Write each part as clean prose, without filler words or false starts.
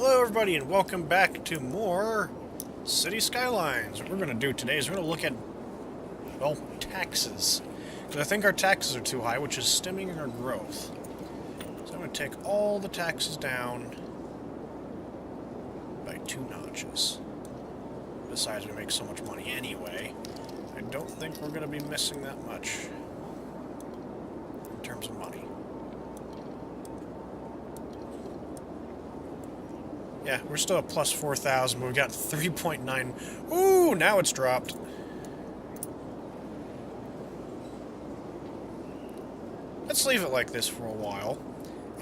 Hello everybody and welcome back to more City Skylines. What we're going to do today is we're going to look at, well, taxes. Because I think our taxes are too high, which is stemming our growth. So I'm going to take all the taxes down by 2 notches. Besides, we make so much money anyway. I don't think we're going to be missing that much in terms of money. Yeah, we're still at plus 4,000, but we've got 3.9. Ooh, now it's dropped. Let's leave it like this for a while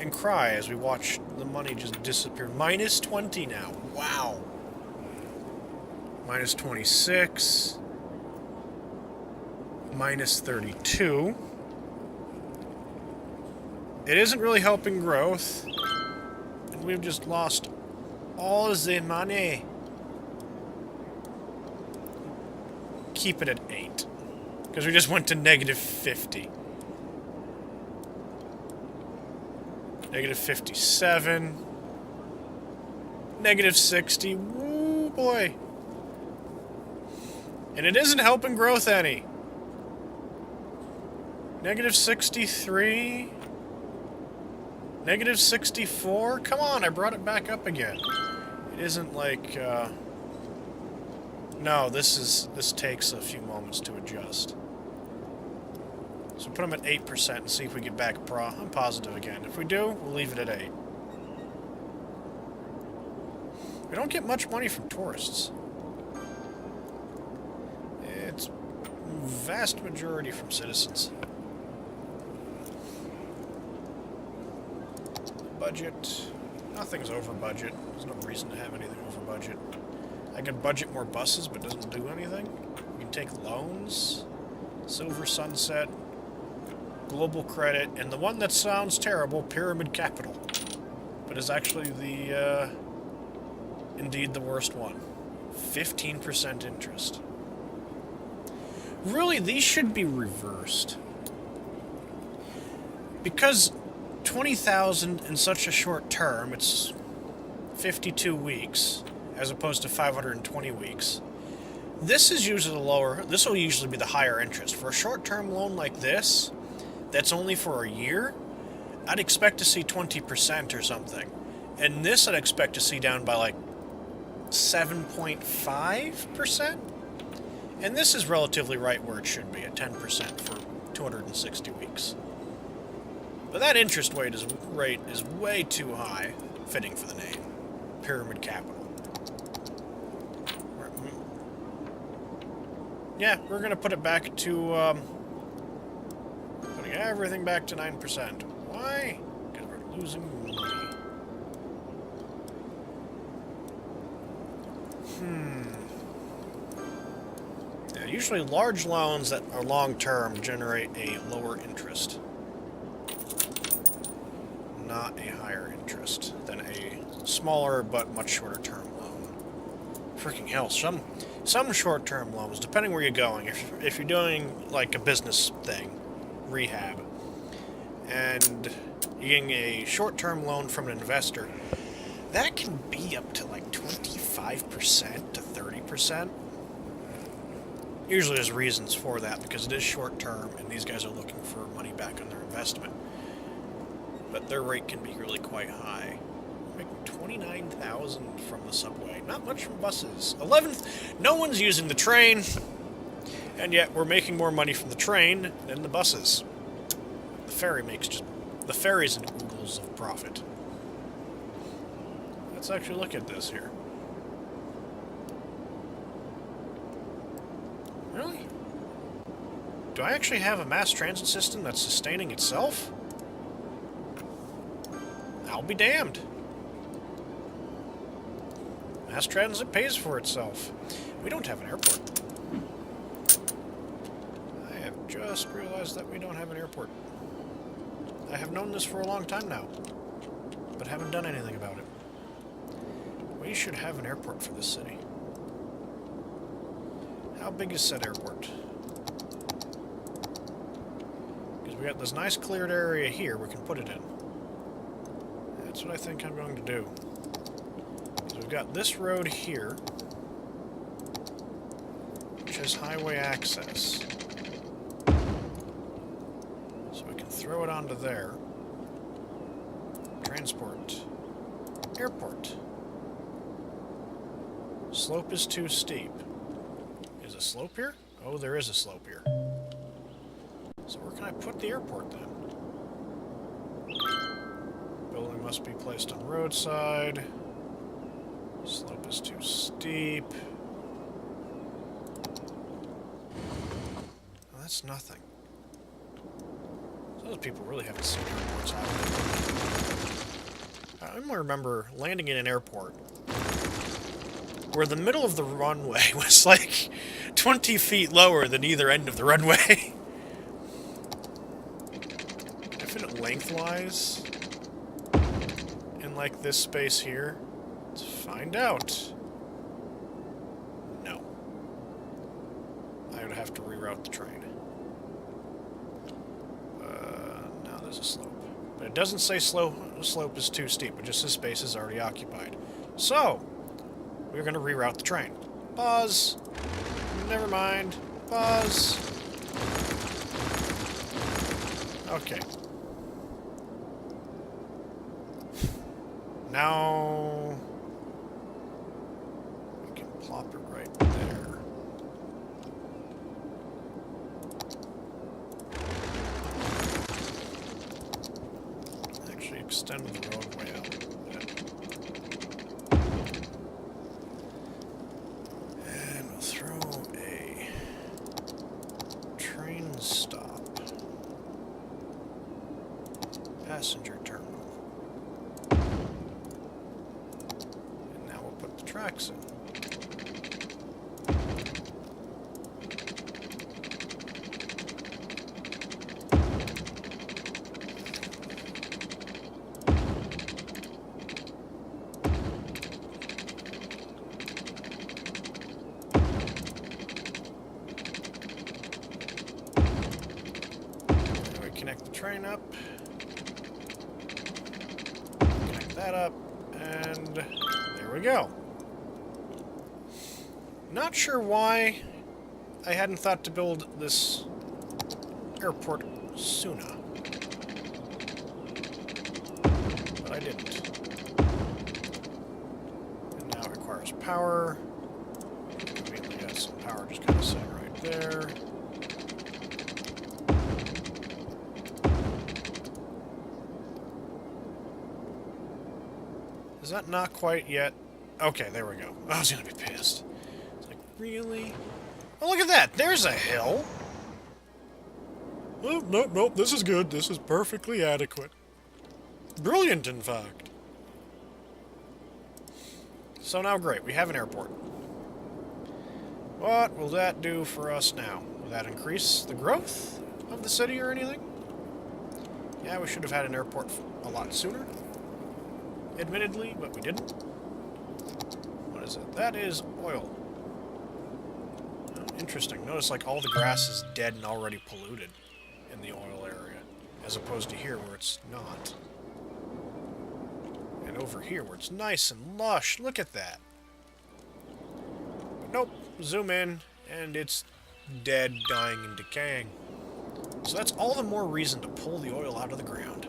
and cry as we watch the money just disappear. Minus 20 now. Wow. Minus 26. Minus 32. It isn't really helping growth. And we've just lost all the money. Keep it at 8. Because we just went to negative 50. Negative 57. Negative 60. Woo, boy. And it isn't helping growth any. Negative 63. Negative 64. Come on, I brought it back up again. It isn't like, no, this takes a few moments to adjust. So put them at 8% and see if we get back I'm positive again. If we do, we'll leave it at 8. We don't get much money from tourists. It's vast majority from citizens. Budget. Nothing's over budget. There's no reason to have anything over budget. I can budget more buses, but it doesn't do anything. We can take loans. Silver Sunset. Global Credit. And the one that sounds terrible, Pyramid Capital. But is actually the, indeed the worst one. 15% interest. Really, these should be reversed. Because 20,000 in such a short term, it's 52 weeks, as opposed to 520 weeks. This is usually the lower, this will usually be the higher interest. For a short-term loan like this, that's only for a year, I'd expect to see 20% or something. And this I'd expect to see down by like 7.5%. And this is relatively right where it should be, at 10% for 260 weeks. But that interest rate is way too high, fitting for the name. Pyramid Capital. Yeah, we're going to put it back to, putting everything back to 9%. Why? Because we're losing money. Yeah, usually large loans that are long-term generate a lower interest. Not a higher interest than a smaller but much shorter term loan. Freaking hell, some short-term loans, depending where you're going, if you're doing like a business thing, rehab, and you're getting a short-term loan from an investor, that can be up to like 25% to 30%. Usually there's reasons for that because it is short-term and these guys are looking for money back on their investment. But their rate can be really quite high. Making 29,000 from the subway. Not much from buses. 11th, no one's using the train, and yet we're making more money from the train than the buses. The ferry the ferry's in oodles of profit. Let's actually look at this here. Really? Do I actually have a mass transit system that's sustaining itself? I'll be damned. Mass transit pays for itself. We don't have an airport. I have just realized that we don't have an airport. I have known this for a long time now, but haven't done anything about it. We should have an airport for this city. How big is said airport? Because we got this nice cleared area here we can put it in. That's what I think I'm going to do. we've got this road here, which has highway access. So we can throw it onto there. Transport. Airport. Slope is too steep. Is a slope here? Oh, there is a slope here. So where can I put the airport then? Building must be placed on roadside. Slope is too steep. Well, that's nothing. Those people really haven't seen airports out there. I remember landing in an airport where the middle of the runway was like 20 feet lower than either end of the runway. Infinite lengthwise in like this space here. Let's find out. No. I would have to reroute the train. Now there's a slope. But it doesn't say slope is too steep, it just says space is already occupied. So, we're going to reroute the train. Pause. Never mind. Pause. Okay. Now we can plop it right there. Actually extend the roadway out a little bit. And we'll throw a train stop. Passenger terminal. Tracks in. We connect the train up. Connect that up, and there we go. Not sure why I hadn't thought to build this airport sooner. But I didn't. And now it requires power. Conveniently got some power just kind of sitting right there. Is that not quite yet? Okay, there we go. I was gonna be pissed. Really? Oh, look at that! There's a hill! Oh, nope, nope, this is good. This is perfectly adequate. Brilliant, in fact. So now, great, we have an airport. What will that do for us now? Will that increase the growth of the city or anything? Yeah, we should have had an airport a lot sooner. Admittedly, but we didn't. What is it? That is oil. Interesting. Notice like all the grass is dead and already polluted in the oil area, as opposed to here where it's not. And over here where it's nice and lush. Look at that. But nope. Zoom in and it's dead, dying, and decaying. So that's all the more reason to pull the oil out of the ground.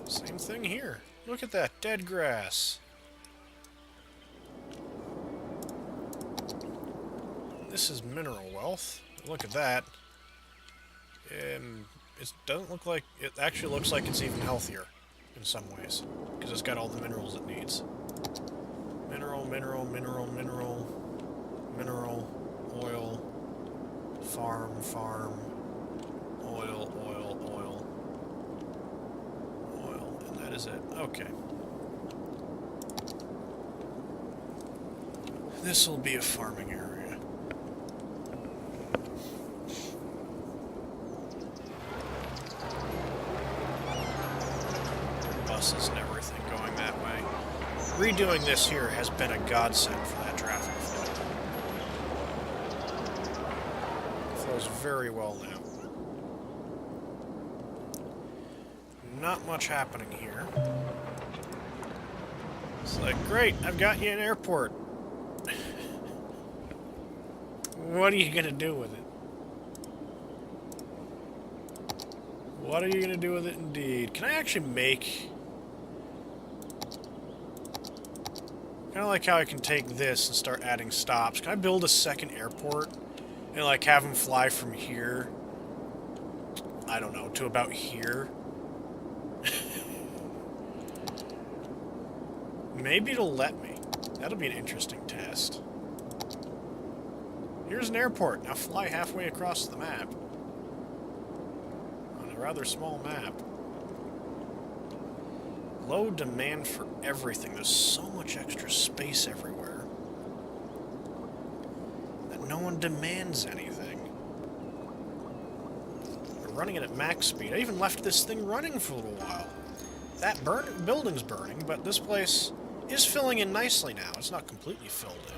Same thing here. Look at that. Dead grass. This is mineral wealth. Look at that. It doesn't look like... It actually looks like it's even healthier in some ways. Because it's got all the minerals it needs. Mineral, mineral, mineral, mineral, mineral, oil, farm, farm, oil, oil, oil, oil. And that is it. Okay. This will be a farming area. Buses and everything going that way. Redoing this here has been a godsend for that traffic flow. It flows very well now. Not much happening here. It's like, great, I've got you an airport. What are you gonna do with it? What are you gonna do with it, indeed? Can I actually make... Kind of like how I can take this and start adding stops. Can I build a second airport and, like, have them fly from here, I don't know, to about here? Maybe it'll let me. That'll be an interesting test. Here's an airport. Now fly halfway across the map. On a rather small map. Low demand for everything. There's so much extra space everywhere that no one demands anything. We're running it at max speed. I even left this thing running for a little while. That building's burning, but this place is filling in nicely now. It's not completely filled in.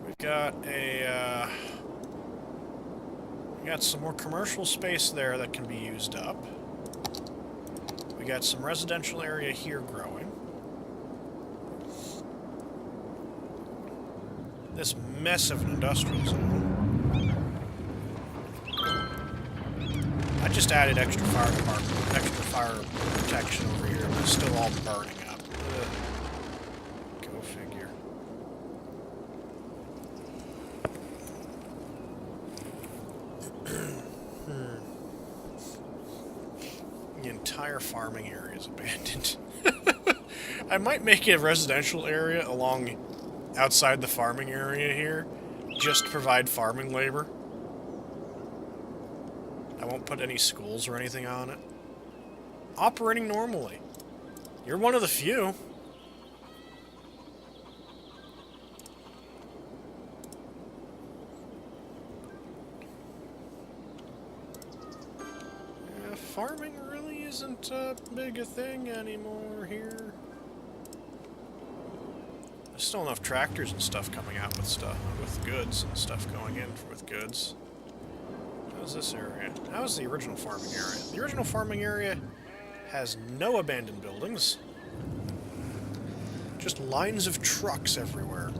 We've got a... we got some more commercial space there that can be used up. We got some residential area here growing. This mess of an industrial zone. I just added extra fire department, extra fire protection over here, but it's still all burning up. Ugh. Go figure. The entire farming area is abandoned. I might make a residential area along outside the farming area here, just to provide farming labor. I won't put any schools or anything on it. Operating normally. You're one of the few. Farming really isn't big a thing anymore here. There's still enough tractors and stuff coming out with stuff, with goods and stuff going in with goods. How's this area? How's the original farming area? The original farming area has no abandoned buildings. Just lines of trucks everywhere.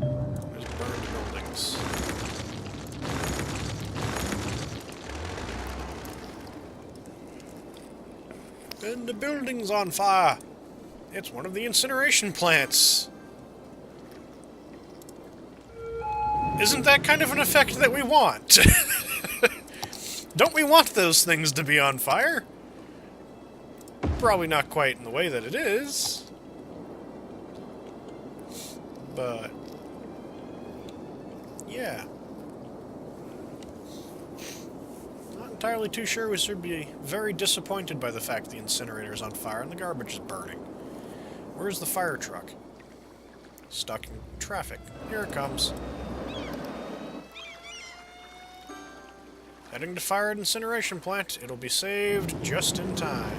There's burned buildings. And the building's on fire. It's one of the incineration plants. Isn't that kind of an effect that we want? Don't we want those things to be on fire? Probably not quite in the way that it is. But... yeah. Not entirely too sure we should be very disappointed by the fact the incinerator's on fire and the garbage is burning. Where's the fire truck? Stuck in traffic. Here it comes. Heading to fire at incineration plant. It'll be saved just in time.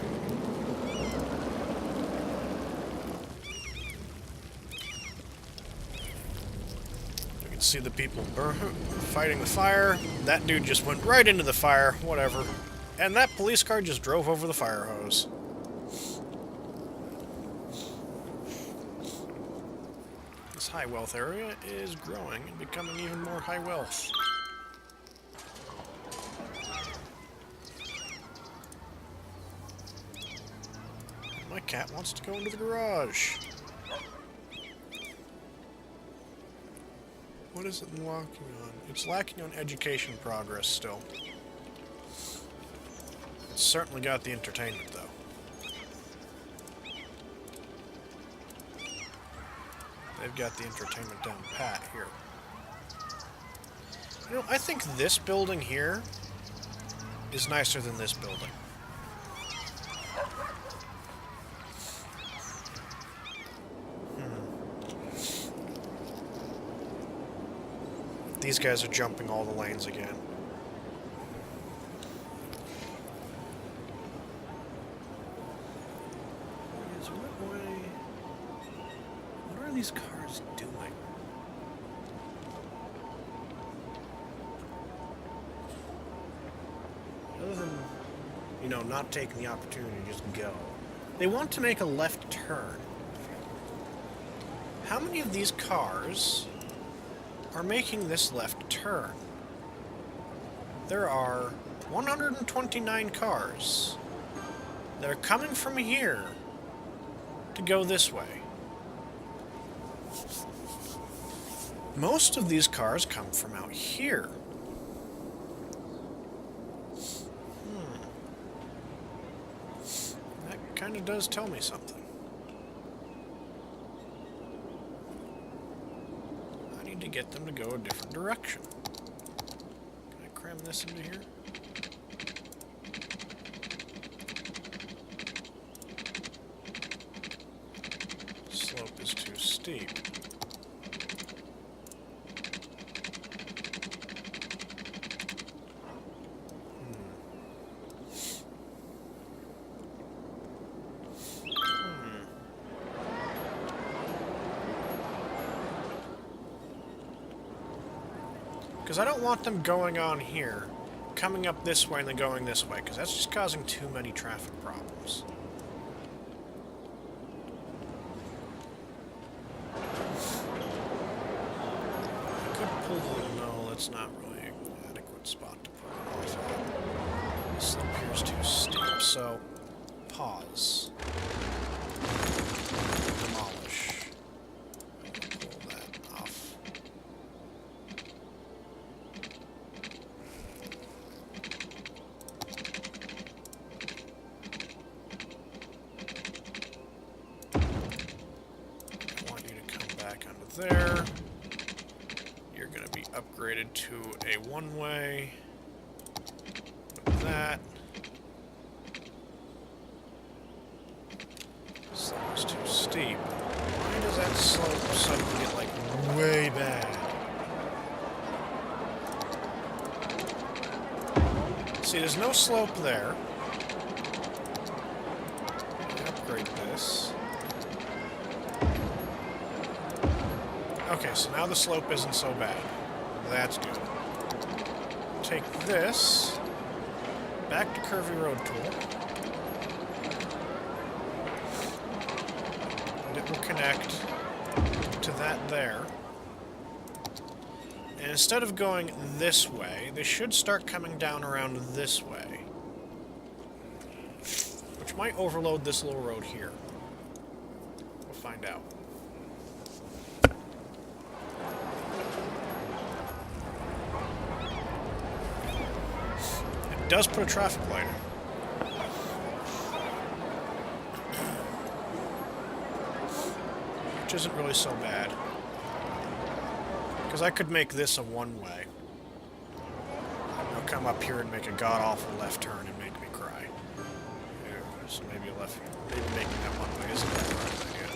You can see the people fighting the fire. That dude just went right into the fire. Whatever. And that police car just drove over the fire hose. This high wealth area is growing and becoming even more high wealth. My cat wants to go into the garage. What is it lacking on? It's lacking on education progress still. It's certainly got the entertainment, though. They've got the entertainment down pat here. You know, I think this building here is nicer than this building. These guys are jumping all the lanes again. What are these cars doing? Other than, you know, not taking the opportunity to just go. They want to make a left turn. How many of these cars are making this left turn? There are 129 cars that are coming from here to go this way. Most of these cars come from out here. That kind of does tell me something. I need to get them to go a different direction. Can I cram this into here? Slope is too steep. Because I don't want them going on here, coming up this way and then going this way, because that's just causing too many traffic problems. I could pull the... No, that's not really an adequate spot to pull it off at. This slope here is too steep, so pause. Demolish. Pull that off. There. You're going to be upgraded to a one-way with that. Slope is too steep. Why does that slope suddenly get, like, way bad? See, there's no slope there. Upgrade this. Okay, so now the slope isn't so bad. That's good. Take this back to Curvy Road Tool. And it will connect to that there. And instead of going this way, they should start coming down around this way. Which might overload this little road here. We'll find out. It does put a traffic light in. Which isn't really so bad. Because I could make this a one-way. I'll come up here and make a god-awful left turn and make me cry. Yeah, so maybe making that one-way isn't that right idea.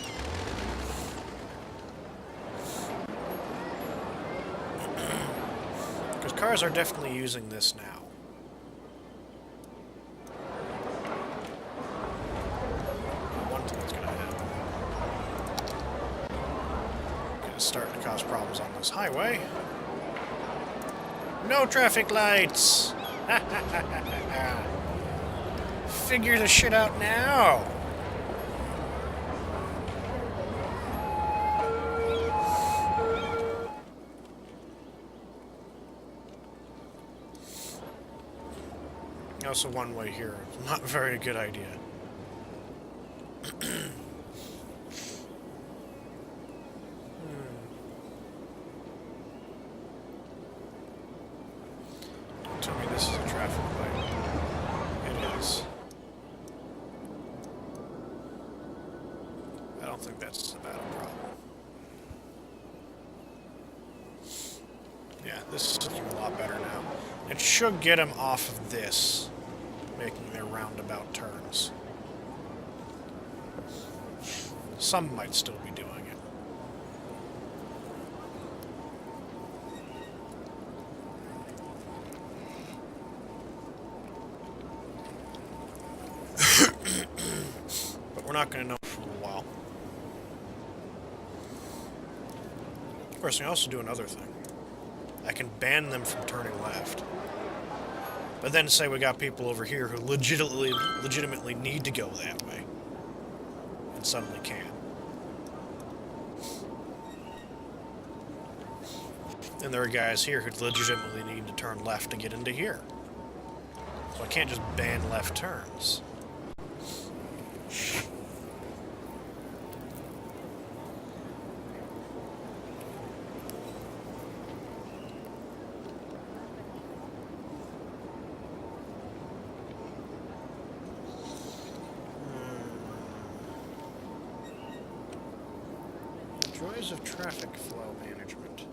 Because cars are definitely using this now. Starting to cause problems on this highway. No traffic lights! Figure the shit out now! Also, one way here. Not a very good idea. Tell me this is a traffic light. It is. I don't think that's about a problem. Yeah, this is looking a lot better now. It should get them off of this, making their roundabout turns. Some might still be doing it. But we're not going to know for a while. Of course, I can also do another thing. I can ban them from turning left. But then say we got people over here who legitimately need to go that way. and suddenly can. And there are guys here who legitimately need to turn left to get into here. So I can't just ban left turns. Joys of traffic flow management.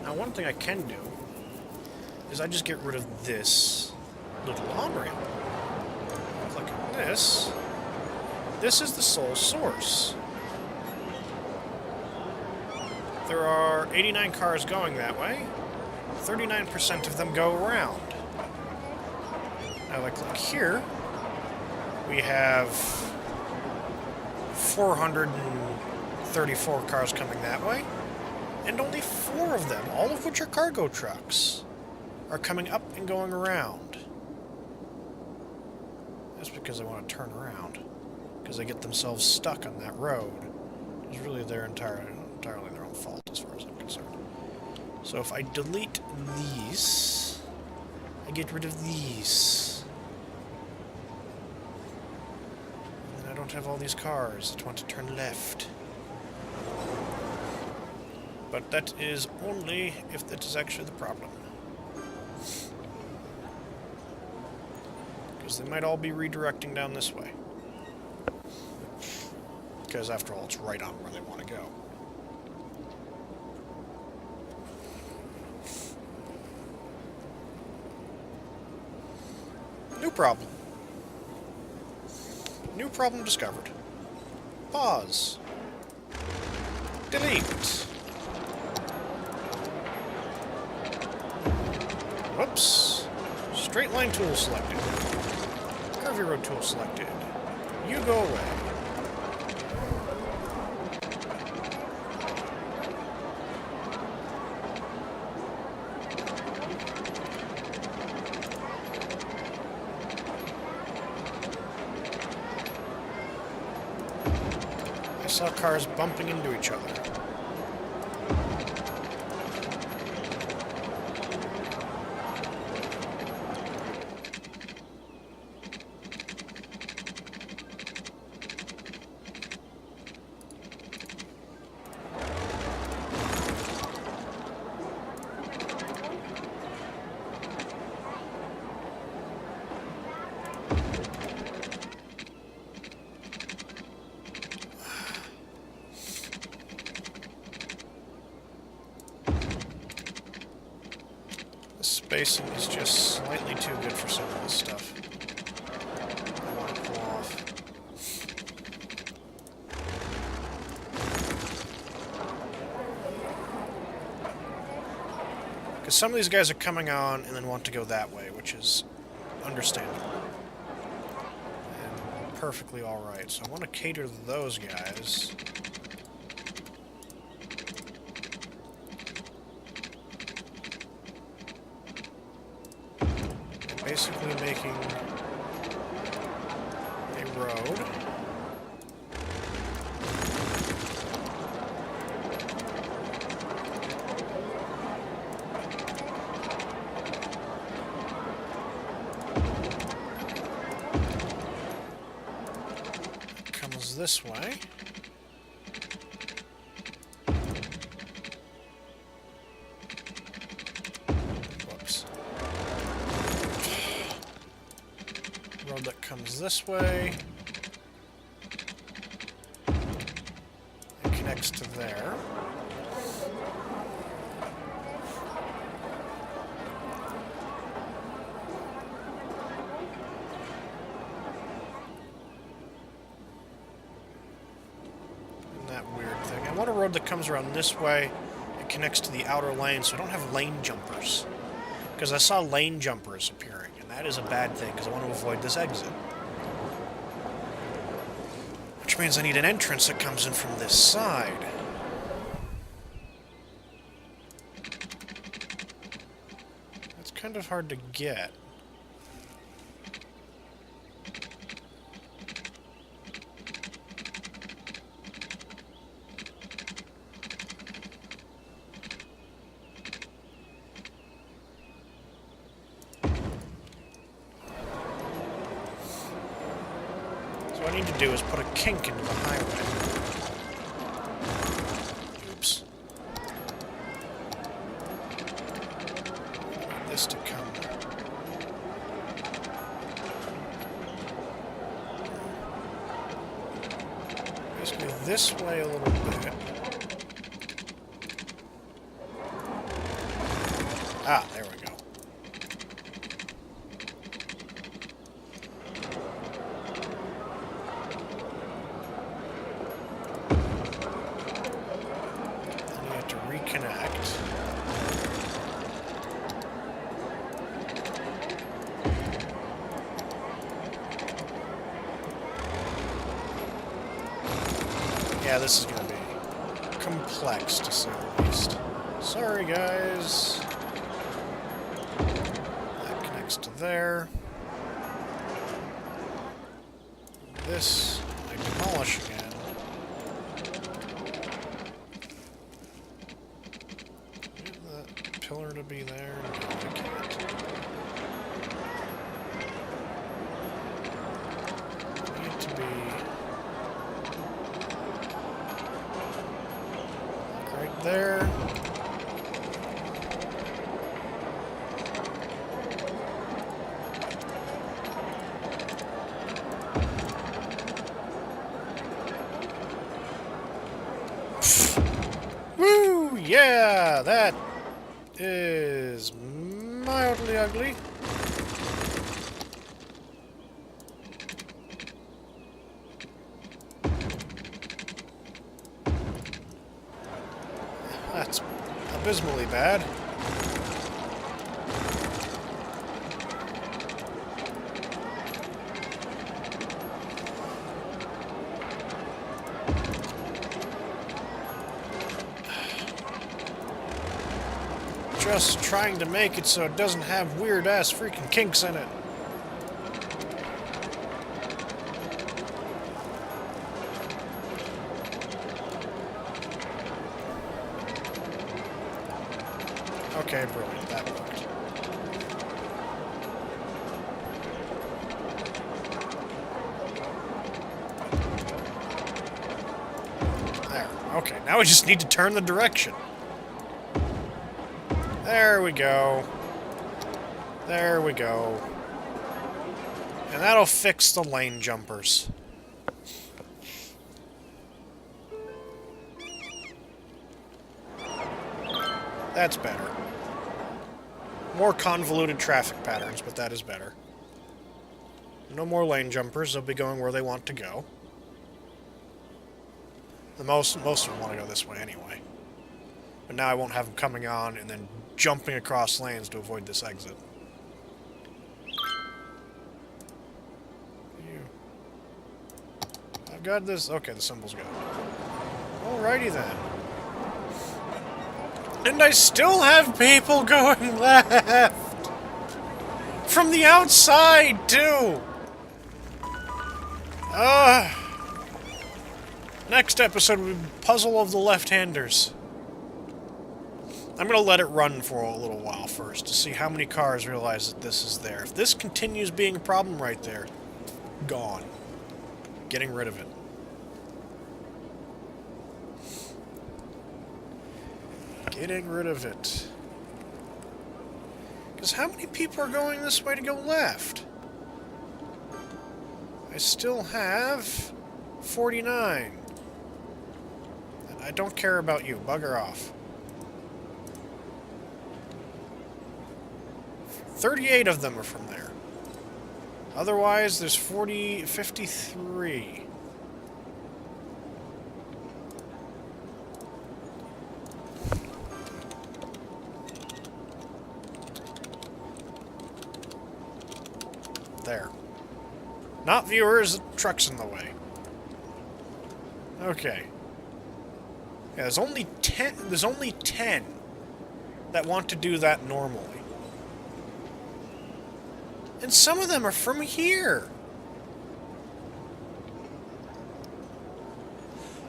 Now, one thing I can do is I just get rid of this little on-ramp. Click on this. This is the sole source. There are 89 cars going that way. 39% of them go around. Now, if I click here, we have 434 cars coming that way, and only 4 of them, all of which are cargo trucks, are coming up and going around. That's because they want to turn around, because they get themselves stuck on that road. It's really their entirely their own fault as far as I'm concerned. So if I delete these, I get rid of these. And then I don't have all these cars that want to turn left. But that is only if that is actually the problem. Because they might all be redirecting down this way. Because after all, it's right on where they want to go. New problem. New problem discovered. Pause. Delete. Whoops. Straight line tool selected. Curvy road tool selected. You go away. I saw cars bumping into each other. Spacing is just slightly too good for some of this stuff. I want to pull off. Because some of these guys are coming on and then want to go that way, which is understandable. And perfectly alright. So I want to cater to those guys. Basically making a road. It comes this way. Road that comes this way and connects to there. And that weird thing. I want a road that comes around this way and connects to the outer lane so I don't have lane jumpers. Because I saw lane jumpers appearing. That is a bad thing, because I want to avoid this exit. Which means I need an entrance that comes in from this side. kind of hard to get. So what I need to do is put a kink into the highway. Oops. This to come. Basically this way a little bit. Ah, there we go. Then you have to reconnect. Yeah, this is going to be complex, to say the least. Sorry, guys. That connects to there. This, I demolish again. Get that pillar to be there. No, I can't. Need to be... right there. Woo! Yeah, that is mildly ugly. That's abysmally bad. Just trying to make it so it doesn't have weird-ass freaking kinks in it. Okay, brilliant. That worked. There. Okay, now we just need to turn the direction. There we go. There we go. And that'll fix the lane jumpers. That's better. More convoluted traffic patterns, but that is better. No more lane jumpers. They'll be going where they want to go. Most of them want to go this way anyway. But now I won't have them coming on and then jumping across lanes to avoid this exit. I've got this. Okay, the symbol's good. Alrighty then. And I still have people going left! From the outside, too! Next episode will be Puzzle of the Left-Handers. I'm going to let it run for a little while first to see how many cars realize that this is there. If this continues being a problem right there, gone. Getting rid of it. Getting rid of it. Because how many people are going this way to go left? I still have 49. I don't care about you. Bugger off. 38 of them are from there. Otherwise, there's 53. There. Not viewers, the truck's in the way. Okay. Yeah, there's only 10 that want to do that normally. And some of them are from here.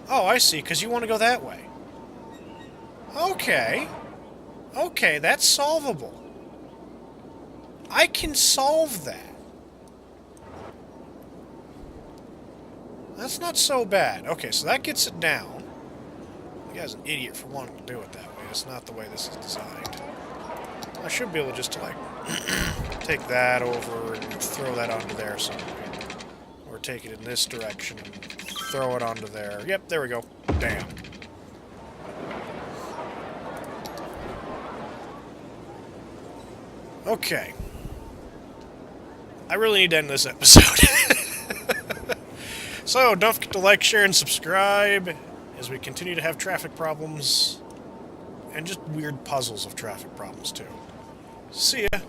Oh, I see, because you want to go that way. Okay. Okay, that's solvable. I can solve that. That's not so bad. Okay, so that gets it down. You guy's an idiot for wanting to do it that way. It's not the way this is designed. I should be able just to, like, take that over and throw that onto there somewhere. Or take it in this direction and throw it onto there. Yep, there we go. Damn. Okay. I really need to end this episode. So, don't forget to like, share, and subscribe as we continue to have traffic problems. And just weird puzzles of traffic problems, too. See ya.